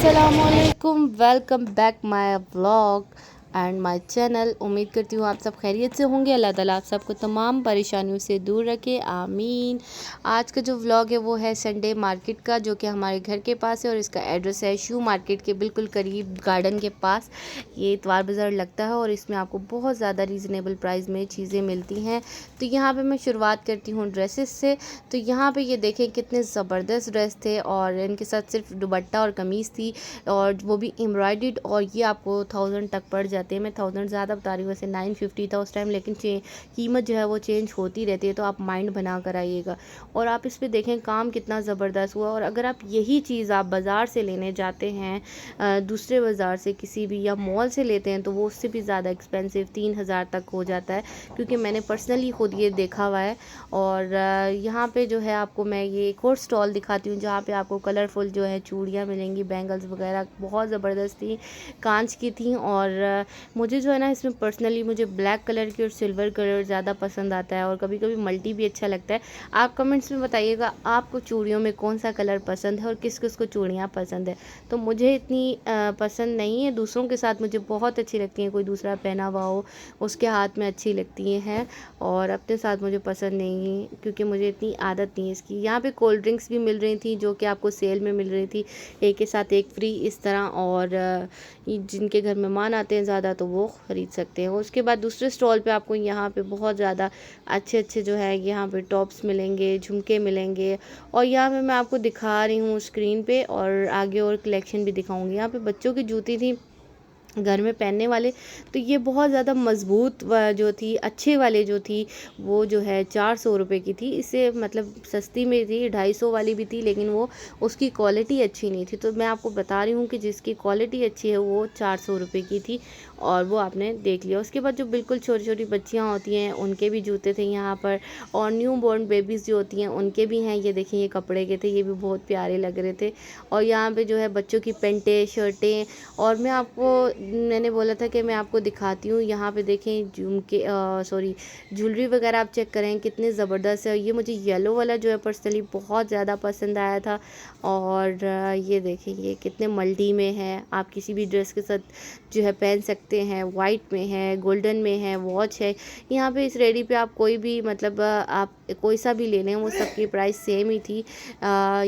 अस्सलामुअलैकुम, welcome back my vlog and my channel. उम्मीद करती हूँ आप सब खैरियत से होंगे। अल्लाह ताला आप सबको तमाम परेशानियों से दूर रखे, आमीन। आज का जो व्लॉग है वो है संडे मार्केट का, जो कि हमारे घर के पास है और इसका एड्रेस है शू मार्केट के बिल्कुल करीब, गार्डन के पास। ये इतवार बाज़ार लगता है और इसमें आपको बहुत ज़्यादा रीज़नेबल प्राइस में चीज़ें मिलती हैं। तो यहाँ पर मैं शुरुआत करती हूँ ड्रेसेस से। तो यहाँ पर ये देखें कितने ज़बरदस्त ड्रेस थे और इनके साथ सिर्फ दुपट्टा और कमीज़ थी और वो भी एम्ब्रॉयडर्ड, और ये आपको 1000 तक पड़ जाते हैं। मैं 1000 ज़्यादा बता रही हूँ, वैसे 950 था उस टाइम, लेकिन कीमत जो है वो चेंज होती रहती है, तो आप माइंड बना कर आइएगा। और आप इस पर देखें काम कितना ज़बरदस्त हुआ। और अगर आप यही चीज़ आप बाज़ार से लेने जाते हैं, दूसरे बाज़ार से किसी भी या मॉल से लेते हैं, तो वो उससे भी ज़्यादा एक्सपेंसिव 3000 तक हो जाता है, क्योंकि मैंने पर्सनली खुद ये देखा हुआ है। और यहाँ पे जो है आपको मैं ये एक और स्टॉल दिखाती हूँ, जहाँ पे आपको कलरफुल जो है चूड़ियाँ मिलेंगी, बैंगल्स वगैरह बहुत ज़बरदस्त थी, कांच की थी। और मुझे जो है ना इसमें पर्सनली मुझे ब्लैक कलर की और सिल्वर कलर ज़्यादा पसंद आता है, और कभी कभी मल्टी भी अच्छा लगता है। आप कमेंट्स में बताइएगा आपको चूड़ियों में कौन सा कलर पसंद है और किस किस को चूड़ियाँ पसंद है। तो मुझे इतनी पसंद नहीं है, दूसरों के साथ मुझे बहुत अच्छी लगती हैं, कोई दूसरा पहना हुआ हो उसके हाथ में अच्छी लगती हैं, और अपने साथ मुझे पसंद नहीं है, क्योंकि मुझे इतनी आदत नहीं है इसकी। यहाँ पे कोल्ड ड्रिंक्स भी मिल रही थी, जो कि आपको सेल में मिल रही थी, एक के साथ एक फ्री इस तरह। और जिनके घर मेहमान आते हैं ज़्यादा तो वो ख़रीद सकते हैं। उसके बाद दूसरे स्टॉल पे आपको यहाँ पे बहुत ज़्यादा अच्छे अच्छे जो है यहाँ पे टॉप्स मिलेंगे, झुमके मिलेंगे। और यहाँ पे मैं आपको दिखा रही हूँ स्क्रीन पे, और आगे और कलेक्शन भी दिखाऊंगी। यहाँ पे बच्चों की जूती थी घर में पहनने वाले, तो ये बहुत ज़्यादा मज़बूत जो थी, अच्छे वाले जो थी, वो जो है 400 रुपये की थी। इससे मतलब सस्ती में थी, 250 वाली भी थी, लेकिन वो उसकी क्वालिटी अच्छी नहीं थी। तो मैं आपको बता रही हूँ कि जिसकी क्वालिटी अच्छी है वो 400 रुपये की थी, और वो आपने देख लिया। उसके बाद जो बिल्कुल छोटी छोटी बच्चियाँ होती हैं उनके भी जूते थे यहाँ पर, और न्यू बॉर्न बेबीज़ जो होती हैं उनके भी हैं। ये देखिए ये कपड़े के थे, ये भी बहुत प्यारे लग रहे थे। और यहाँ पे जो है बच्चों की पेंटें, शर्टें। और मैंने बोला था कि मैं आपको दिखाती हूँ। यहाँ पे देखें झुमके, सॉरी, ज्वेलरी वगैरह आप चेक करें कितने ज़बरदस्त है। ये मुझे येलो वाला जो है पर्सनली बहुत ज़्यादा पसंद आया था। और ये देखें ये कितने मल्टी में है, आप किसी भी ड्रेस के साथ जो है पहन सकते हैं। वाइट में है, गोल्डन में है, वॉच है। यहाँ पे इस रेडी पे आप कोई भी मतलब आप कोई सा भी ले लें, वो सबकी प्राइस सेम ही थी।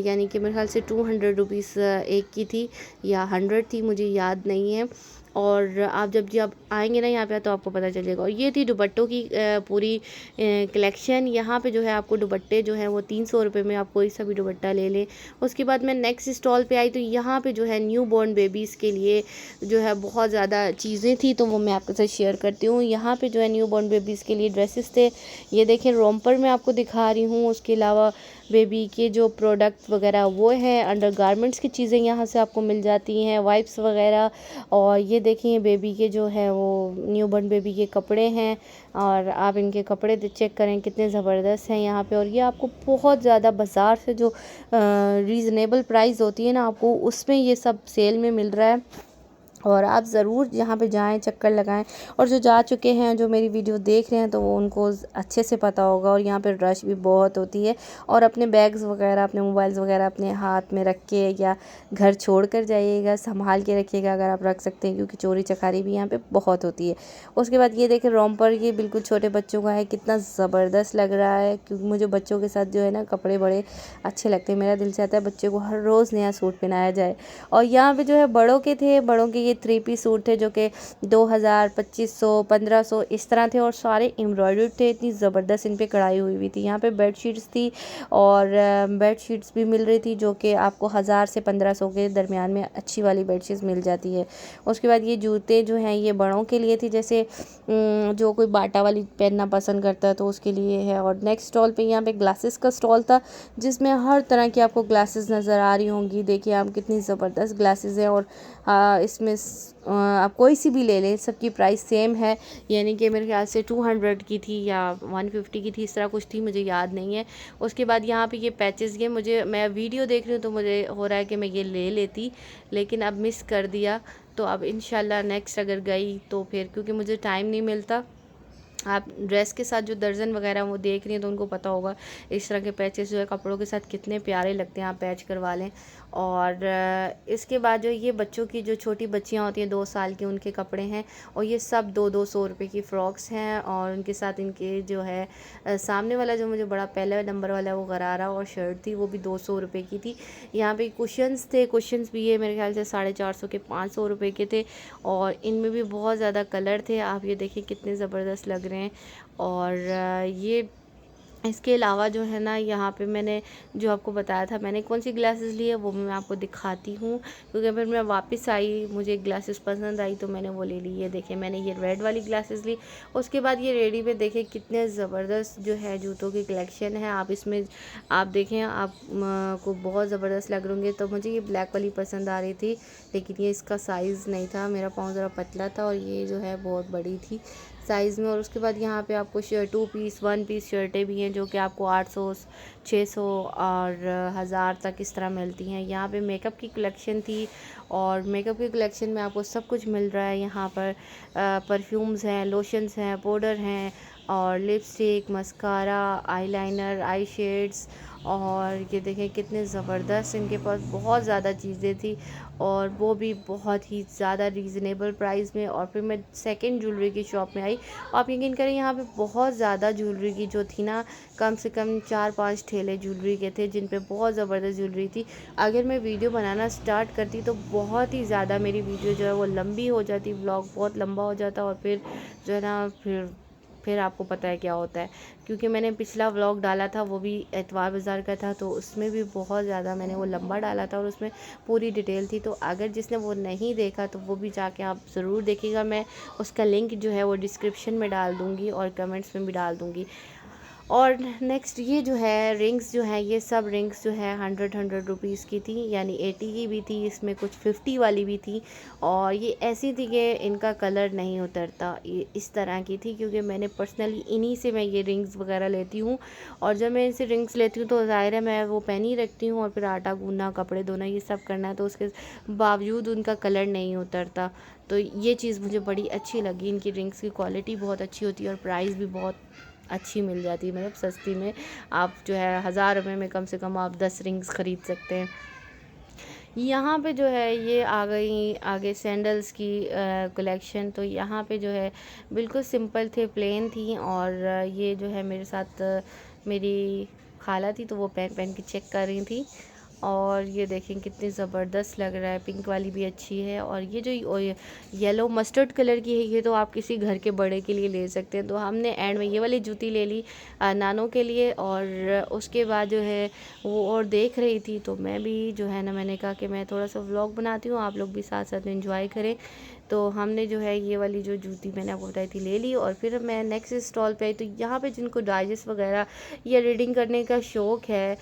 यानी कि मेरे ख्याल से 200 रुपीज़ एक की थी, या 100 थी, मुझे याद नहीं है। और आप जब आएंगे ना यहाँ पे तो आपको पता चलेगा। और ये थी दुपट्टों की पूरी कलेक्शन। यहाँ पे जो है आपको दुपट्टे जो है वो 300 रुपये में आप कोई सा भी दुपट्टा ले लें। उसके बाद मैं नेक्स्ट स्टॉल पे आई, तो यहाँ पे जो है न्यू बॉर्न बेबीज़ के लिए जो है बहुत ज़्यादा चीज़ें थी, तो वो मैं आपके साथ शेयर करती हूँ। यहाँ पे जो है न्यू बॉर्न बेबीज़ के लिए ड्रेसेस थे, ये देखें रोम्पर में आपको दिखा रही हूँ। उसके अलावा बेबी के जो प्रोडक्ट वगैरह वो है, अंडर गारमेंट्स की चीज़ें यहाँ से आपको मिल जाती हैं, वाइप्स वगैरह। और ये देखिए बेबी के जो है वो न्यू बॉर्न बेबी के कपड़े हैं, और आप इनके कपड़े चेक करें कितने ज़बरदस्त हैं यहाँ पे। और ये आपको बहुत ज़्यादा बाज़ार से जो रीज़नेबल प्राइस होती है ना, आपको उसमें ये सब सेल में मिल रहा है। और आप ज़रूर यहाँ पे जाएं, चक्कर लगाएं। और जो जा चुके हैं, जो मेरी वीडियो देख रहे हैं, तो वो उनको अच्छे से पता होगा। और यहाँ पे रश भी बहुत होती है, और अपने बैग्स वगैरह, अपने मोबाइल्स वगैरह अपने हाथ में रख के या घर छोड़ कर जाइएगा, संभाल के रखिएगा अगर आप रख सकते हैं, क्योंकि चोरी चकारी भी यहाँ पे बहुत होती है। उसके बाद ये देखें रोम्पर, ये बिल्कुल छोटे बच्चों का है, कितना ज़बरदस्त लग रहा है, क्योंकि मुझे बच्चों के साथ जो है ना कपड़े बड़े अच्छे लगते हैं। मेरा दिल चाहता है बच्चे को हर रोज़ नया सूट पहनाया जाए। और यहाँ पे जो है बड़ों के थे, बड़ों के ये 3 पीस सूट थे, जो कि 2000, 2500, 1500 इस तरह थे, और सारे एम्ब्रॉयडर्ड थे। इतनी ज़बरदस्त इन पे कढ़ाई हुई थी। यहाँ पे बेडशीट्स थी, और बेडशीट्स भी मिल रही थी, जो कि आपको 1000 से 1500 के दरमियान में अच्छी वाली बेडशीट्स मिल जाती है। उसके बाद ये जूते जो हैं ये बड़ों के लिए थी, जैसे जो कोई बाटा वाली पहनना पसंद करता है तो उसके लिए है। और नेक्स्ट स्टॉल पे यहाँ पे ग्लासेस का स्टॉल था, जिसमें हर तरह की आपको ग्लासेस नज़र आ रही होंगी। देखिए आप कितनी ज़बरदस्त ग्लासेस हैं। और इसमें आप कोई सी भी ले लें, सबकी प्राइस सेम है। यानी कि मेरे ख्याल से 200 की थी या 150 की थी, इस तरह कुछ थी, मुझे याद नहीं है। उसके बाद यहाँ पे ये पैचेस, ये मैं वीडियो देख रही हूँ तो मुझे हो रहा है कि मैं ये ले लेती, लेकिन अब मिस कर दिया। तो अब इंशाल्लाह नेक्स्ट अगर गई तो फिर, क्योंकि मुझे टाइम नहीं मिलता, आप ड्रेस के साथ जो दर्जन वगैरह वो देख रही हैं तो उनको पता होगा इस तरह के पैचेस जो है कपड़ों के साथ कितने प्यारे लगते हैं, आप पैच करवा लें। और इसके बाद जो ये बच्चों की जो छोटी बच्चियां होती हैं 2 साल की, उनके कपड़े हैं और ये सब 2-200 रुपये की फ़्रॉक्स हैं। और उनके साथ इनके जो है सामने वाला जो मुझे बड़ा पहले नंबर वाला वो गरारा और शर्ट थी, वो भी 200 रुपये की थी। यहाँ पे कुशन्स थे, कुशन्स भी ये मेरे ख्याल से 450 के 500 रुपये के थे और इनमें भी बहुत ज़्यादा कलर थे। आप ये देखिए कितने ज़बरदस्त लग रहे हैं। और ये इसके अलावा जो है ना, यहाँ पे मैंने जो आपको बताया था मैंने कौन सी ग्लासेस ली है वो भी मैं आपको दिखाती हूँ, क्योंकि फिर मैं वापस आई, मुझे ग्लासेस पसंद आई तो मैंने वो ले ली। ये देखिए मैंने ये रेड वाली ग्लासेस ली। उसके बाद ये रेडी में देखिए कितने ज़बरदस्त जो है जूतों की कलेक्शन है। आप इसमें आप देखें, आप को बहुत ज़बरदस्त लग रहे होंगे। तो मुझे ये ब्लैक वाली पसंद आ रही थी, लेकिन ये इसका साइज़ नहीं था, मेरा पाँव ज़रा पतला था और ये जो है बहुत बड़ी थी साइज़ में। और उसके बाद यहाँ पे आपको 2 पीस 1 पीस शर्टें भी हैं जो कि आपको 800 600 और 1000 तक इस तरह मिलती हैं। यहाँ पे मेकअप की कलेक्शन थी और मेकअप की कलेक्शन में आपको सब कुछ मिल रहा है। यहाँ पर परफ्यूम्स हैं, लोशंस हैं, पाउडर हैं और लिपस्टिक, मस्कारा, आईलाइनर, आई शेड्स। और ये देखें कितने ज़बरदस्त इनके पास बहुत ज़्यादा चीज़ें थी और वो भी बहुत ही ज़्यादा रीज़नेबल प्राइस में। और फिर मैं सेकंड ज्वेलरी की शॉप में आई। आप यकीन करें यहाँ पे बहुत ज़्यादा ज्वेलरी की जो थी ना, कम से कम 4-5 ठेले ज्वेलरी के थे जिन पे बहुत ज़बरदस्त ज्वेलरी थी। अगर मैं वीडियो बनाना स्टार्ट करती तो बहुत ही ज़्यादा मेरी वीडियो जो है वो लंबी हो जाती, व्लॉग बहुत लंबा हो जाता और फिर जो है ना फिर आपको पता है क्या होता है, क्योंकि मैंने पिछला व्लॉग डाला था वो भी एतवार बाज़ार का था, तो उसमें भी बहुत ज़्यादा मैंने वो लंबा डाला था और उसमें पूरी डिटेल थी। तो अगर जिसने वो नहीं देखा तो वो भी जाके आप ज़रूर देखिएगा। मैं उसका लिंक जो है वो डिस्क्रिप्शन में डाल दूँगी और कमेंट्स में भी डाल दूँगी। और नेक्स्ट ये जो है रिंग्स जो है, ये सब रिंग्स जो है 100 रुपीज़ की थी, यानी 80 की भी थी, इसमें कुछ 50 वाली भी थी। और ये ऐसी थी कि इनका कलर नहीं उतरता, ये इस तरह की थी, क्योंकि मैंने पर्सनली इन्हीं से मैं ये रिंग्स वगैरह लेती हूँ। और जब मैं इनसे रिंग्स लेती हूँ तो ज़ाहिर है मैं वो पहन ही रखती हूँ और फिर आटा गूँधना, कपड़े धोना, ये सब करना है, तो उसके बावजूद उनका कलर नहीं उतरता। तो ये चीज़ मुझे बड़ी अच्छी लगी। इनकी रिंग्स की क्वालिटी बहुत अच्छी होती है और प्राइस भी बहुत अच्छी मिल जाती है, मतलब सस्ती में। आप जो है 1000 रुपये में कम से कम आप 10 रिंग्स ख़रीद सकते हैं। यहाँ पे जो है ये आ गई आगे सैंडल्स की कलेक्शन। तो यहाँ पे जो है बिल्कुल सिंपल थे, प्लेन थी। और ये जो है मेरे साथ मेरी खाला थी, तो वो पहन पहन के चेक कर रही थी। और ये देखें कितनी ज़बरदस्त लग रहा है, पिंक वाली भी अच्छी है। और ये जो येलो मस्टर्ड कलर की है, ये तो आप किसी घर के बड़े के लिए ले सकते हैं। तो हमने एंड में ये वाली जूती ले ली नानों के लिए। और उसके बाद जो है वो और देख रही थी, तो मैं भी जो है ना, मैंने कहा कि मैं थोड़ा सा व्लॉग बनाती हूँ, आप लोग भी साथ साथ एंजॉय करें। तो हमने जो है ये वाली जो जूती मैंने आपको बताई थी ले ली। और फिर मैं नेक्स्ट स्टॉल पे आई। तो यहाँ पे जिनको डाइजेस्ट वगैरह या रीडिंग करने का शौक़ है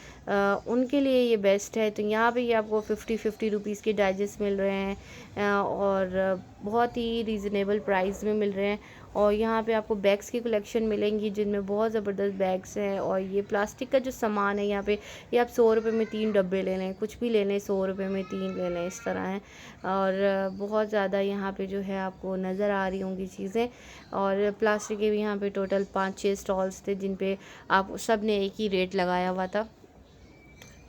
उनके लिए ये बेस्ट है। तो यहाँ पे ये आपको 50 रुपीज़ के डाइजेस्ट मिल रहे हैं और बहुत ही रीज़नेबल प्राइस में मिल रहे हैं। और यहाँ पे आपको बैग्स की कलेक्शन मिलेंगी जिनमें बहुत ज़बरदस्त बैग्स हैं। और ये प्लास्टिक का जो सामान है यहाँ पे, ये आप 100 रुपये में 3 डब्बे ले लें, कुछ भी ले लें 100 रुपये में 3 ले लें, इस तरह है। और बहुत ज़्यादा यहाँ पे जो है आपको नज़र आ रही होंगी चीज़ें। और प्लास्टिक के भी यहाँ पे टोटल 5-6 स्टॉल्स थे जिन पे आप सब ने एक ही रेट लगाया हुआ था।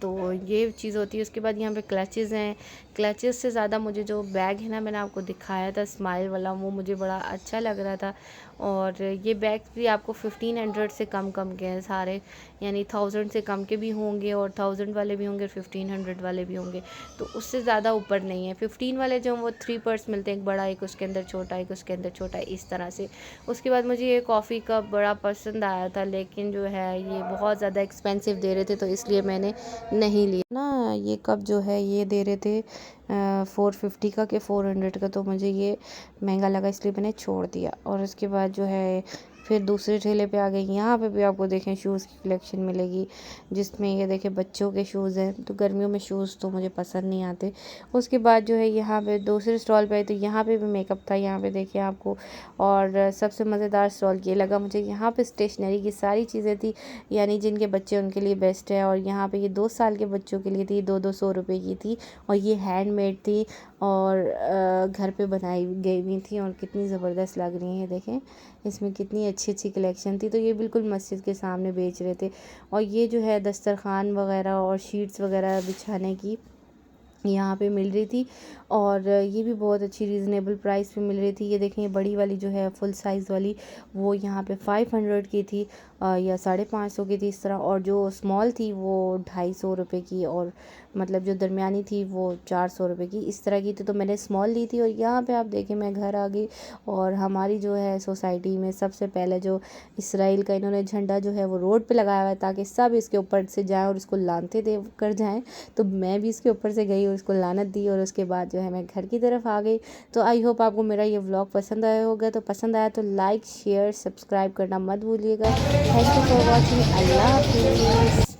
तो ये चीज़ होती है। उसके बाद यहाँ पे क्लचेज़ हैं। क्लचेज़ से ज़्यादा मुझे जो बैग है ना, मैंने आपको दिखाया था स्माइल वाला, वो मुझे बड़ा अच्छा लग रहा था। और ये बैग भी आपको 1500 से कम के हैं सारे, यानी 1000 से कम के भी होंगे और 1000 वाले भी होंगे, 1500 वाले भी होंगे। तो उससे ज़्यादा ऊपर नहीं है। 15 वाले जो वो 3 पर्स मिलते हैं, एक बड़ा, एक उसके अंदर छोटा, एक उसके अंदर छोटा, इस तरह से। उसके बाद मुझे ये कॉफ़ी कप बड़ा पसंद आया था, लेकिन जो है ये बहुत ज़्यादा एक्सपेंसिव दे रहे थे, तो इसलिए मैंने नहीं लिया ना। ये कप जो है ये दे रहे थे 450 का कि 400 का, तो मुझे ये महंगा लगा इसलिए मैंने छोड़ दिया। और उसके बाद जो है फिर दूसरे ठेले पे आ गई। यहाँ पे भी आपको देखें शूज़ की कलेक्शन मिलेगी, जिसमें ये देखें बच्चों के शूज़ हैं। तो गर्मियों में शूज़ तो मुझे पसंद नहीं आते। उसके बाद जो है यहाँ पे दूसरे स्टॉल पे, तो यहाँ पे भी मेकअप था। यहाँ पे देखिए आपको, और सबसे मज़ेदार स्टॉल ये लगा मुझे, यहाँ पे स्टेशनरी की सारी चीज़ें थी, यानी जिनके बच्चे उनके लिए बेस्ट है। और यहाँ पे ये 2 साल के बच्चों के लिए थी, 200 रुपये की थी। और ये हैंडमेड थी और घर पे बनाई गई हुई थी और कितनी ज़बरदस्त लग रही है। देखें इसमें कितनी अच्छी अच्छी कलेक्शन थी। तो ये बिल्कुल मस्जिद के सामने बेच रहे थे। और ये जो है दस्तरखान वगैरह और शीट्स वगैरह बिछाने की यहाँ पे मिल रही थी। और ये भी बहुत अच्छी रीज़नेबल प्राइस पे मिल रही थी। ये देखें, ये बड़ी वाली जो है फुल साइज़ वाली, वो यहाँ पे 500 की थी या 550 की थी इस तरह। और जो स्मॉल थी वो 250 रुपये की, और मतलब जो दरमियानी थी वो 400 रुपये की, इस तरह की थी। तो मैंने स्मॉल ली थी। और यहाँ पे आप देखें, मैं घर आ गई और हमारी जो है सोसाइटी में सबसे पहले जो इसराइल का इन्होंने झंडा जो है वो रोड पे लगाया हुआ है, ताकि सब इसके ऊपर से जाएं और इसको लानते दे कर जाएं। तो मैं भी इसके ऊपर से गई और इसको लानत दी, और उसके बाद जो है मैं घर की तरफ आ गई। तो आई होप आपको मेरा ये व्लॉग पसंद आया होगा। तो पसंद आया तो लाइक शेयर सब्सक्राइब करना मत भूलिएगा। Thank you for watching. Allah हाफिज़।